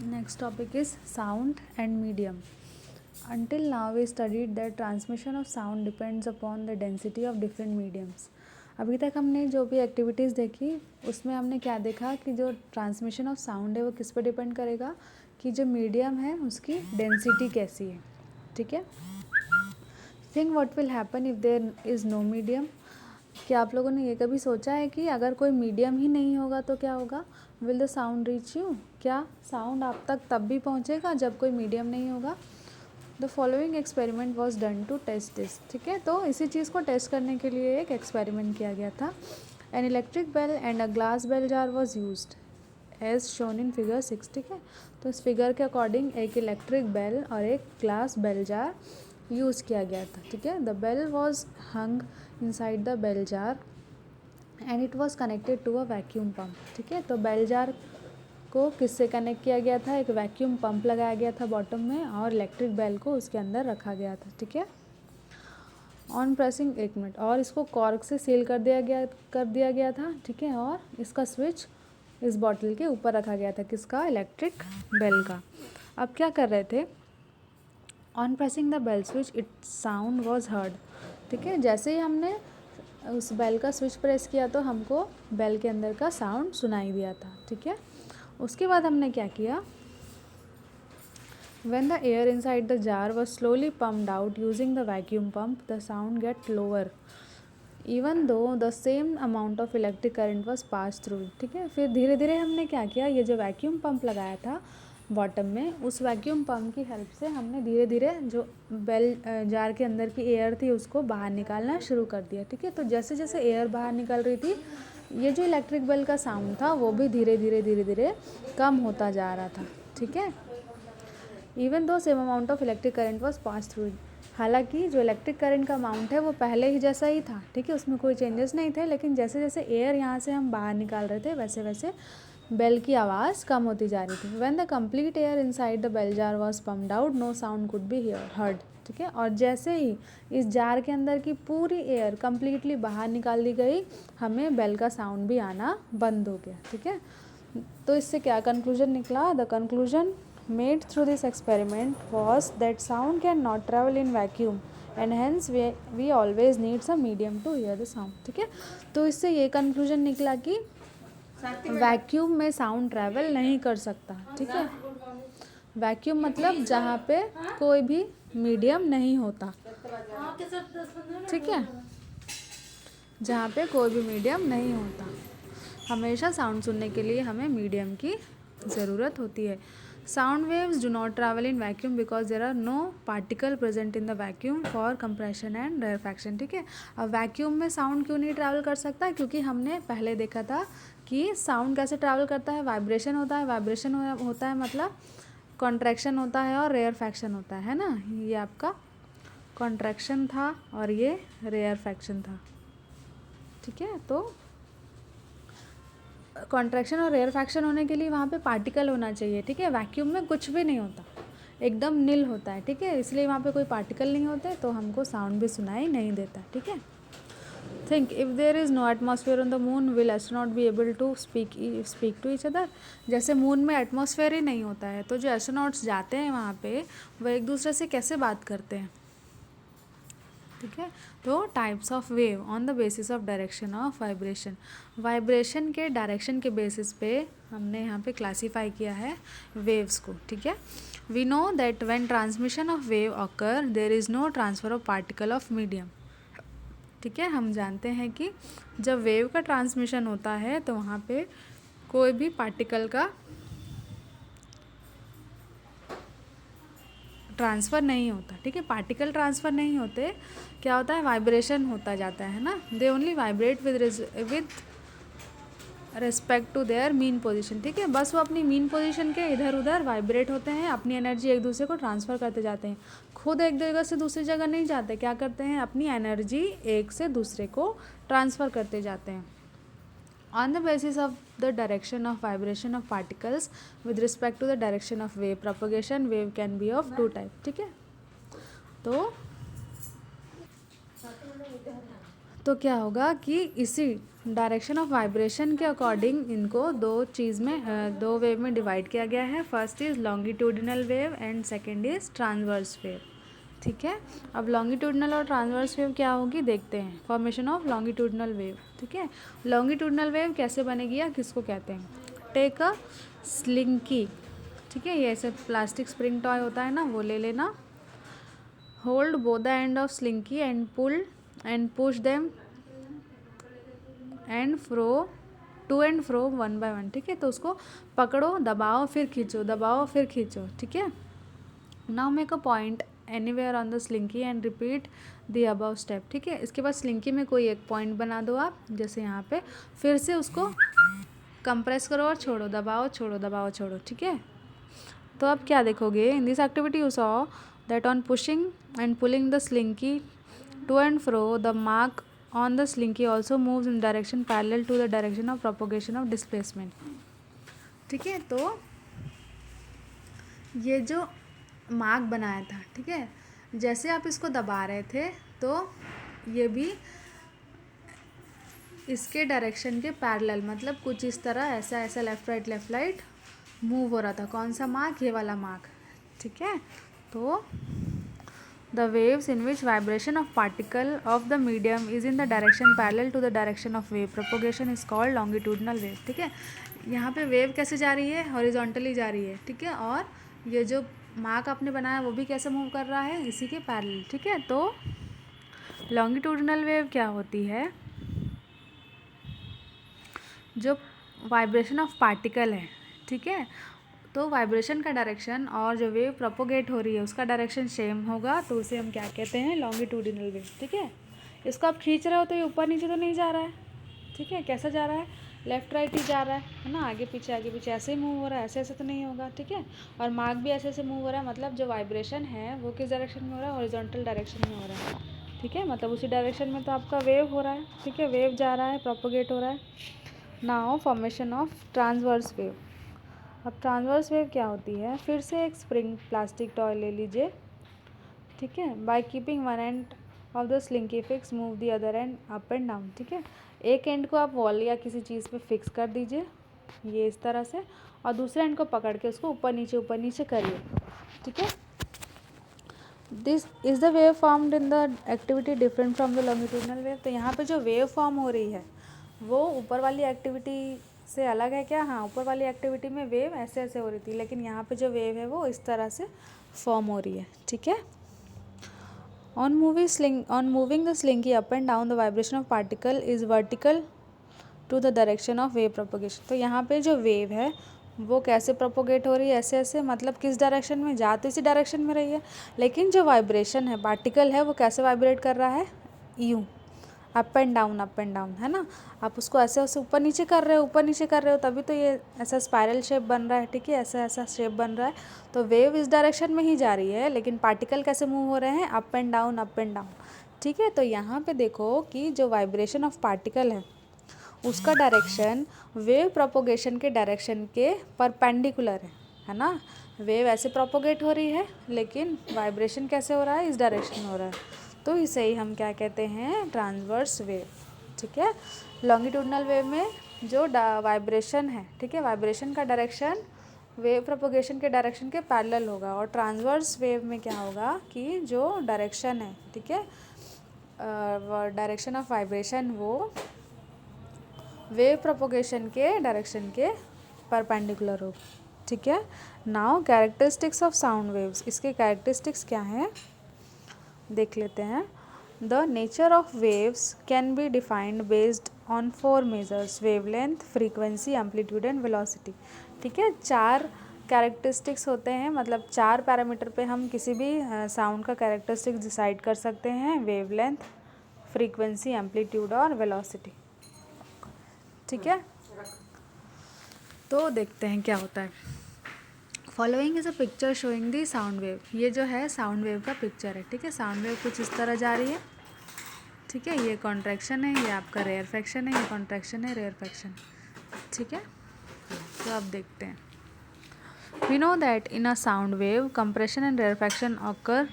Next topic is sound and medium. Until now we studied that transmission of sound depends upon the density of different mediums. अभी तक हमने जो भी activities देखी उसमें हमने क्या देखा कि जो ट्रांसमिशन ऑफ साउंड है वो किस पर डिपेंड करेगा कि जो मीडियम है उसकी डेंसिटी कैसी है. ठीक है. Think what will happen if there is no medium. क्या आप लोगों ने ये कभी सोचा है कि अगर कोई मीडियम ही नहीं होगा तो क्या होगा? Will the sound reach you. क्या साउंड आप तक तब भी पहुंचेगा जब कोई मीडियम नहीं होगा? The following experiment was done to test this. ठीक है. तो इसी चीज़ को टेस्ट करने के लिए एक एक्सपेरिमेंट किया गया था. An electric bell and a glass bell jar was used as shown in figure 6. ठीक है. तो इस फिगर के अकॉर्डिंग एक इलेक्ट्रिक बेल और एक ग्लास बेल जार यूज़ किया गया था. ठीक है. The bell was hung inside the bell jar and it was connected to a vacuum pump. ठीक है. तो बेल जार को किससे कनेक्ट किया गया था? एक वैक्यूम पंप लगाया गया था बॉटम में और इलेक्ट्रिक बेल को उसके अंदर रखा गया था. ठीक है. ऑन प्रेसिंग, 1 मिनट, और इसको कॉर्क से सील कर दिया गया था. ठीक है. और इसका स्विच इस बॉटल के ऊपर रखा गया था. किसका? इलेक्ट्रिक बेल का. अब क्या कर रहे थे? On pressing the bell switch it sound was heard. ठीक है. जैसे ही हमने उस बेल का स्विच प्रेस किया तो हमको बेल के अंदर का साउंड सुनाई दिया था. ठीक है. उसके बाद हमने क्या किया? When the air inside the jar was slowly pumped out using the vacuum pump, the sound get lower even though the same amount of electric current was passed through. ठीक है. फिर धीरे धीरे हमने क्या किया? ये जो वैक्यूम पंप लगाया था बॉटम में, उस वैक्यूम पंप की हेल्प से हमने धीरे धीरे जो बेल जार के अंदर की एयर थी उसको बाहर निकालना शुरू कर दिया. ठीक है. तो जैसे जैसे एयर बाहर निकल रही थी ये जो इलेक्ट्रिक बेल का साउंड था वो भी धीरे धीरे कम होता जा रहा था. ठीक है. Even though same amount of electric current was pass through. हालांकि जो इलेक्ट्रिक करंट का अमाउंट है वो पहले ही जैसा ही था. ठीक है. उसमें कोई चेंजेस नहीं थे. लेकिन जैसे जैसे एयर यहाँ से हम बाहर निकाल रहे थे वैसे वैसे बेल की आवाज़ कम होती जा रही थी. When the complete air inside the bell jar was pumped out no sound could be heard. ठीक है. और जैसे ही इस जार के अंदर की पूरी एयर कम्प्लीटली बाहर निकाल दी गई हमें बेल का साउंड भी आना बंद हो गया. ठीक है. तो इससे क्या कंक्लूजन निकला? The conclusion made through this experiment was that sound can not travel in vacuum and hence we always need some medium to hear the sound. ठीक है. तो इससे ये कंक्लूजन निकला कि वैक्यूम में साउंड ट्रैवल नहीं कर सकता. ठीक है. वैक्यूम मतलब जहाँ पे कोई भी मीडियम नहीं होता. ठीक है. जहाँ पे कोई भी मीडियम नहीं होता. हमेशा साउंड सुनने के लिए हमें मीडियम की ज़रूरत होती है. Sound waves do not travel in vacuum because there are no particle present in the vacuum for compression and rarefaction. ठीक है. अब वैक्यूम में साउंड क्यों नहीं ट्रैवल कर सकता? क्योंकि हमने पहले देखा था कि साउंड कैसे ट्रैवल करता है. वाइब्रेशन होता है. वाइब्रेशन होता है मतलब कॉन्ट्रैक्शन होता है और रेयरफैक्शन होता है ना. ये आपका कॉन्ट्रैक्शन था और ये रेयरफैक्शन था. ठीक है. तो कॉन्ट्रैक्शन और रेयरफैक्शन होने के लिए वहाँ पे पार्टिकल होना चाहिए. ठीक है. वैक्यूम में कुछ भी नहीं होता, एकदम नील होता है. ठीक है. इसलिए वहाँ पे कोई पार्टिकल नहीं होते तो हमको साउंड भी सुनाई नहीं देता. ठीक है. Think if there is no atmosphere on the moon will astronaut be able to speak to each other. जैसे मून में एटमॉस्फेयर ही नहीं होता है तो जो एस्ट्रोनॉट्स जाते हैं वहाँ पे वो एक दूसरे से कैसे बात करते हैं? ठीक है. तो types of wave on the basis of direction of vibration. Vibration के डायरेक्शन के बेसिस पे हमने यहाँ पे क्लासीफाई किया है वेव्स को. ठीक है. We know that when transmission of wave occur there is no transfer of particle of medium. ठीक है. हम जानते हैं कि जब वेव का ट्रांसमिशन होता है तो वहाँ पे कोई भी पार्टिकल का ट्रांसफ़र नहीं होता. ठीक है. पार्टिकल ट्रांसफ़र नहीं होते. क्या होता है? वाइब्रेशन होता जाता है ना. They only vibrate with respect to their mean position. ठीक है. बस वो अपनी मीन पोजीशन के इधर उधर वाइब्रेट होते हैं. अपनी एनर्जी एक दूसरे को ट्रांसफ़र करते जाते हैं. खुद एक जगह से दूसरी जगह नहीं जाते. क्या करते हैं? अपनी एनर्जी एक से दूसरे को ट्रांसफ़र करते जाते हैं. On the basis of the direction of vibration of particles with respect to the direction of wave propagation, wave can be of 2 type. ठीक है. तो क्या होगा कि इसी डायरेक्शन ऑफ वाइब्रेशन के अकॉर्डिंग इनको दो वेव में डिवाइड किया गया है। First is longitudinal wave and second is transverse wave. ठीक है, अब लॉन्गिट्यूडिनल और ट्रांसवर्स वेव क्या होगी देखते हैं। Formation of longitudinal wave. ठीक है, लॉन्गिट्यूडिनल वेव कैसे बनेगी या किसको कहते हैं? Take a slinky. ठीक है, ये ऐसे प्लास्टिक स्प्रिंग टॉय होता है ना, वो ले लेना। Hold both the end of slinky and pull and push them and fro to and fro one by one. ठीक है, तो उसको पकड़ो, दबाओ, फिर खींचो, दबाओ, फिर खींचो। ठीक है, now make a point anywhere on the slinky and repeat the above step. ठीक है, इसके बाद स्लिंकी में कोई एक पॉइंट बना दो आप, जैसे यहाँ पे, फिर से उसको कंप्रेस करो और छोड़ो, दबाओ छोड़ो, दबाओ छोड़ो। ठीक है, तो अब क्या देखोगे, in this activity you saw that on pushing and pulling the slinky to and fro the mark on the slinky also moves in direction parallel to the direction of propagation of displacement। ठीक है, तो ये जो mark बनाया था, ठीक है, जैसे आप इसको दबा रहे थे तो ये भी इसके डायरेक्शन के पैरेलल, मतलब कुछ इस तरह ऐसा ऐसा लेफ़्ट राइट मूव हो रहा था। कौन सा मार्क? ये वाला मार्क। ठीक है, तो the waves in which vibration of particle of the medium is in the direction parallel to the direction of wave propagation is called longitudinal wave। ठीक है, यहाँ पे वेव कैसे जा रही है? हॉरिजॉन्टली जा रही है। ठीक है, और ये जो मार्क आपने बनाया वो भी कैसे मूव कर रहा है? इसी के पैरेलल। ठीक है, तो लॉन्गिट्यूडिनल वेव क्या होती है? जो वाइब्रेशन ऑफ पार्टिकल है, ठीक है, तो वाइब्रेशन का डायरेक्शन और जो वेव प्रोपोगेट हो रही है उसका डायरेक्शन सेम होगा, तो उसे हम क्या कहते हैं? Longitudinal wave. ठीक है, इसको आप खींच रहे हो तो ये ऊपर नीचे तो नहीं जा रहा है। ठीक है, कैसा जा रहा है? लेफ़्ट राइट ही जा रहा है ना, आगे पीछे ऐसे ही मूव हो रहा है, ऐसे ऐसे तो नहीं होगा। ठीक है, और मार्क भी ऐसे ऐसे मूव हो रहा है, मतलब जो वाइब्रेशन है वो किस डायरेक्शन में हो रहा है? हॉरिजॉन्टल डायरेक्शन में हो रहा है। ठीक है, मतलब उसी डायरेक्शन में तो आपका वेव हो रहा है। ठीक है, वेव जा रहा है, प्रोपोगेट हो रहा है। Now formation of transverse wave. अब ट्रांसवर्स वेव क्या होती है? फिर से एक स्प्रिंग प्लास्टिक टॉय ले लीजिए। ठीक है, by keeping one end of the slinky fix move the other and up and down. ठीक है, एक एंड को आप वॉल या किसी चीज़ पे फिक्स कर दीजिए, ये इस तरह से, और दूसरे एंड को पकड़ के उसको ऊपर नीचे करिए। ठीक है, this is the wave formed in the activity different from the longitudinal wave. तो यहाँ पे जो वेव फॉर्म हो रही है वो ऊपर वाली एक्टिविटी से अलग है क्या? हाँ, ऊपर वाली एक्टिविटी में वेव ऐसे ऐसे हो रही थी, लेकिन यहाँ पे जो वेव है वो इस तरह से फॉर्म हो रही है। ठीक है, on moving the slinky up and down the vibration of particle is vertical to the direction of wave propagation. तो यहाँ पे जो वेव है वो कैसे प्रोपोगेट हो रही है? ऐसे ऐसे, मतलब किस डायरेक्शन में? जा तो इसी डायरेक्शन में रही है, लेकिन जो वाइब्रेशन है, पार्टिकल है, वो कैसे वाइब्रेट कर रहा है? यूँ, अप एंड डाउन, है ना। आप उसको ऐसे ऐसे ऊपर नीचे कर रहे हो, तभी तो ये ऐसा स्पाइरल शेप बन रहा है। ठीक है, ऐसा शेप बन रहा है, तो वेव इस डायरेक्शन में ही जा रही है, लेकिन पार्टिकल कैसे मूव हो रहे हैं? Up and down. ठीक है, तो यहाँ पे देखो कि जो वाइब्रेशन ऑफ पार्टिकल है उसका डायरेक्शन वेव प्रोपोगेशन के डायरेक्शन के परपेंडिकुलर है ना। वेव ऐसे प्रोपोगेट हो रही है, लेकिन वाइब्रेशन कैसे हो रहा है? इस डायरेक्शन में हो रहा है, तो इसे ही हम क्या कहते हैं? Transverse wave. ठीक है, लॉन्गिट्यूडिनल वेव में जो वाइब्रेशन है, ठीक है, वाइब्रेशन का डायरेक्शन वेव प्रोपोगेशन के डायरेक्शन के पैरेलल होगा, और ट्रांसवर्स वेव में क्या होगा कि जो डायरेक्शन है, ठीक है, डायरेक्शन ऑफ वाइब्रेशन वो वेव प्रोपोगेशन के डायरेक्शन के परपेंडिकुलर हो। ठीक है, now characteristics of sound waves. इसके कैरेक्टरिस्टिक्स क्या हैं देख लेते हैं। The nature of waves can be defined based on 4 measures: wavelength, frequency, amplitude and velocity. ठीक है, 4 कैरेक्टरिस्टिक्स होते हैं, मतलब 4 पैरामीटर पे हम किसी भी साउंड का कैरेक्टरिस्टिक्स डिसाइड कर सकते हैं: वेवलेंथ, फ्रीक्वेंसी, एम्पलीट्यूड और वेलोसिटी। ठीक है, तो देखते हैं क्या होता है। Following is a picture showing the sound wave. ये जो है साउंड वेव का पिक्चर है। ठीक है, साउंड वेव कुछ इस तरह जा रही है। ठीक है, ये कॉन्ट्रैक्शन है, ये आपका रेयरफैक्शन है, ये कॉन्ट्रैक्शन है, रेयरफैक्शन। ठीक है, तो अब देखते हैं। We know that in a sound wave compression and rarefaction occur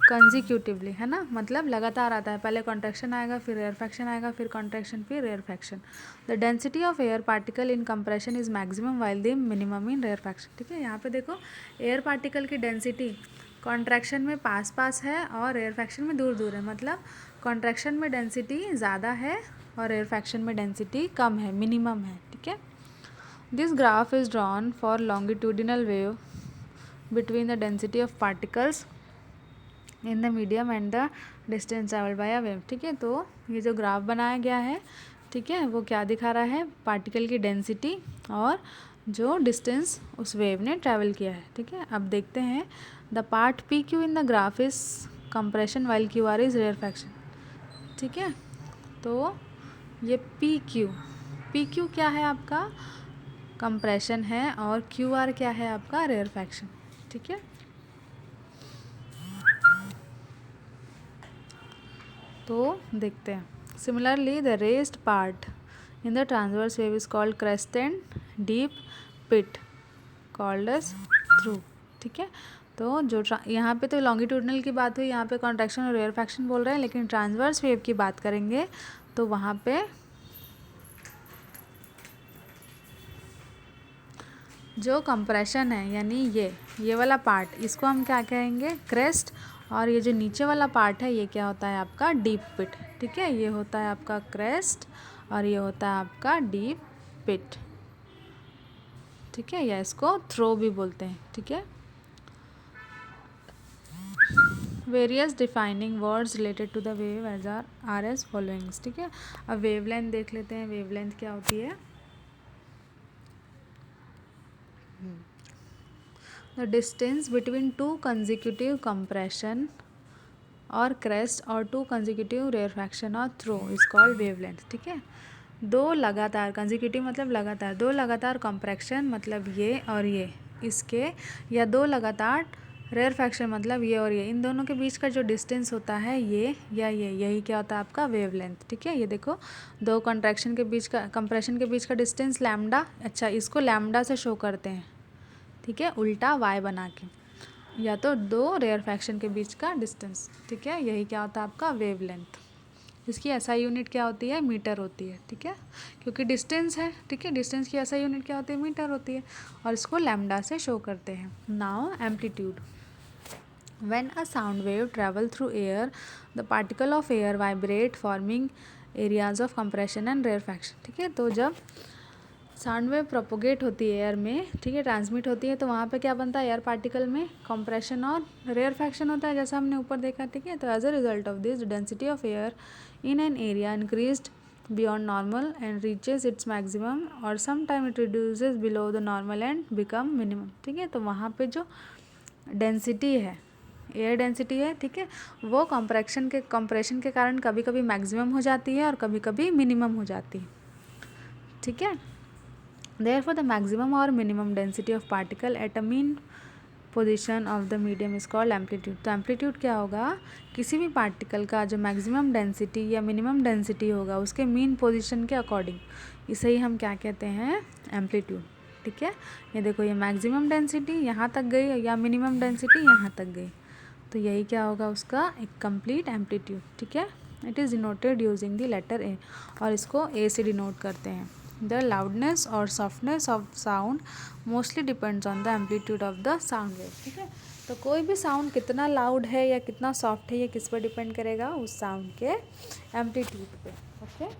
consecutively, है ना, मतलब लगातार आता है, पहले कॉन्ट्रैक्शन आएगा, फिर रेयरफैक्शन आएगा, फिर कॉन्ट्रैक्शन, फिर rarefaction. The density of air particle in compression is maximum while the minimum in rarefaction. ठीक है, यहाँ पे देखो एयर पार्टिकल की डेंसिटी कॉन्ट्रैक्शन में पास पास है और रेयरफैक्शन में दूर दूर है, मतलब कॉन्ट्रैक्शन में डेंसिटी ज़्यादा है और रेयरफैक्शन में डेंसिटी कम है, मिनिमम है। ठीक है, this graph is drawn for longitudinal wave between the density of particles in the medium and the distance travel by a wave. ठीक है, तो ये जो ग्राफ बनाया गया है, ठीक है, वो क्या दिखा रहा है, पार्टिकल की डेंसिटी और जो डिस्टेंस उस वेव ने ट्रैवल किया है। ठीक है, अब देखते हैं the part P Q in the graph is compression while Q R is rarefaction. ठीक है, तो ये पी क्यू क्या है, आपका कंप्रेशन है, और क्यू आर क्या है, आपका रेयरफैक्शन। ठीक है, तो देखते हैं। Similarly the raised part in the transverse wave is called crest and deep pit called as trough. ठीक है, तो जो यहाँ पे तो लॉन्गिट्यूडनल की बात हुई, यहाँ पे कॉन्ट्रैक्शन और रेयरफैक्शन बोल रहे हैं, लेकिन ट्रांसवर्स वेव की बात करेंगे तो वहाँ पे जो कंप्रेशन है, यानी ये वाला पार्ट, इसको हम क्या कहेंगे, क्रेस्ट, और ये जो नीचे वाला पार्ट है ये क्या होता है, आपका डीप पिट। ठीक है, ये होता है आपका क्रेस्ट और ये होता है आपका डीप पिट। ठीक है, या इसको थ्रो भी बोलते हैं। ठीक है, various defining words related to the wave as are as followings. ठीक है, अब वेवलेंथ देख लेते हैं, वेवलेंथ क्या होती है। The distance between two consecutive compression और क्रेस्ट और टू कंजिक्यूटिव रेयरफैक्शन और थ्रो इज कॉल्ड वेवलेंथ। ठीक है, दो लगातार, कंजिक्यूटिव मतलब लगातार, दो लगातार कंप्रेशन मतलब ये और ये इसके, या दो लगातार रेयरफैक्शन मतलब ये और ये, इन दोनों के बीच का जो डिस्टेंस होता है ये या ये, यही क्या होता है, आपका वेवलेंथ। ठीक है, ये देखो दो कॉन्ट्रैक्शन के बीच का, कंप्रेशन के बीच का डिस्टेंस लैम्डा, अच्छा इसको लैम्डा से शो करते हैं। ठीक है, उल्टा वाई बना के, या तो दो रेयरफैक्शन के बीच का डिस्टेंस। ठीक है, यही क्या होता है, आपका वेवलेंथ। इसकी एसआई यूनिट क्या होती है, मीटर होती है। ठीक है, क्योंकि डिस्टेंस है। ठीक है, डिस्टेंस की एसआई यूनिट क्या होती है, मीटर होती है, और इसको लैम्डा से शो करते हैं। Now amplitude, when a sound wave travel through air the particle of air vibrate forming areas of compression and rarefaction. ठीक है, तो जब साउंड वेव प्रोपोगेट होती है एयर में, ठीक है, ट्रांसमिट होती है, तो वहाँ पे क्या बनता है, एयर पार्टिकल में कंप्रेशन और रेयरफैक्शन होता है, जैसा हमने ऊपर देखा। ठीक है, तो as a result of this density of air in an area increased beyond normal and reaches its maximum or sometime it reduces below the normal and become minimum। ठीक है, तो वहाँ पे जो डेंसिटी है, एयर डेंसिटी है, ठीक है, वो कंप्रेशन के कारण कभी कभी मैक्सिमम हो जाती है और कभी कभी मिनिमम हो जाती है। ठीक है, therefore the maximum or minimum density of particle at a mean position of the medium is called amplitude. तो एम्पलीट्यूड क्या होगा, किसी भी पार्टिकल का जो मैक्सिमम डेंसिटी या मिनिमम डेंसिटी होगा उसके मीन पोजीशन के अकॉर्डिंग, इसे ही हम क्या कहते हैं, एम्पलीट्यूड। ठीक है, ये देखो ये मैक्सिमम डेंसिटी यहाँ तक गई या मिनिमम डेंसिटी यहाँ तक गई, तो यही क्या होगा उसका एक कंप्लीट एम्पलीट्यूड। ठीक है, it is denoted using the letter A, और इसको ए से डिनोट करते हैं। The loudness or softness of sound mostly depends on the amplitude of the sound wave। ठीक है, तो कोई भी साउंड कितना लाउड है या कितना सॉफ्ट है, ये किस पर डिपेंड करेगा, उस साउंड के एम्पलीट्यूड पे। ओके।